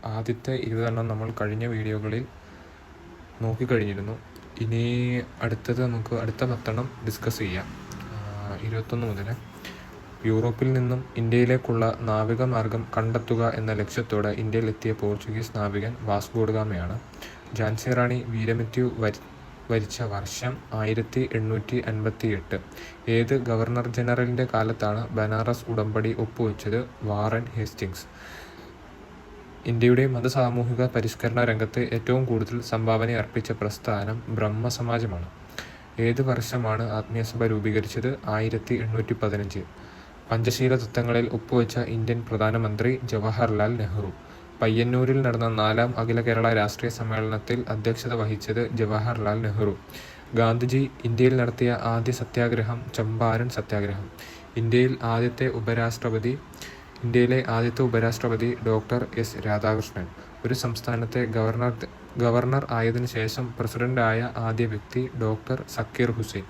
ആദ്യത്തെ 20 നമ്മൾ കഴിഞ്ഞ വീഡിയോകളിൽ നോക്കിക്കഴിഞ്ഞിരുന്നു. ഇനി നമുക്ക് അടുത്ത 10 ഡിസ്കസ് ചെയ്യാം. 21 മുതൽ യൂറോപ്പിൽ നിന്നും ഇന്ത്യയിലേക്കുള്ള നാവിക മാർഗം കണ്ടെത്തുക എന്ന ലക്ഷ്യത്തോടെ ഇന്ത്യയിലെത്തിയ പോർച്ചുഗീസ് നാവികൻ വാസ്കോ ഡ ഗാമയാണ്. ഝാൻസി റാണി വീരമൃത്യു വരിച്ച വർഷം 1858. ഏത് ഗവർണർ ജനറലിൻ്റെ കാലത്താണ് ബനാറസ് ഉടമ്പടി ഒപ്പുവെച്ചത്? Warren Hastings. ഇന്ത്യയുടെ മതസാമൂഹിക പരിഷ്കരണ രംഗത്ത് ഏറ്റവും കൂടുതൽ സംഭാവന അർപ്പിച്ച പ്രസ്ഥാനം ബ്രഹ്മസമാജമാണ്. ഏത് വർഷമാണ് ആത്മീയസഭ രൂപീകരിച്ചത്? 1815. പഞ്ചശീല തത്വങ്ങളിൽ ഒപ്പുവെച്ച ഇന്ത്യൻ പ്രധാനമന്ത്രി ജവഹർലാൽ നെഹ്റു. പയ്യന്നൂരിൽ നടന്ന 4ാം അഖില കേരള രാഷ്ട്രീയ സമ്മേളനത്തിൽ അധ്യക്ഷത വഹിച്ചത് ജവഹർലാൽ നെഹ്റു. ഗാന്ധിജി ഇന്ത്യയിൽ നടത്തിയ ആദ്യ സത്യാഗ്രഹം ചമ്പാരൻ സത്യാഗ്രഹം. ഇന്ത്യയിലെ ആദ്യത്തെ ഉപരാഷ്ട്രപതി ഡോക്ടർ എസ് രാധാകൃഷ്ണൻ. ഒരു സംസ്ഥാനത്തെ ഗവർണർ ആയതിനു ശേഷം പ്രസിഡന്റ് ആയ ആദ്യ വ്യക്തി ഡോക്ടർ സക്കീർ ഹുസൈൻ.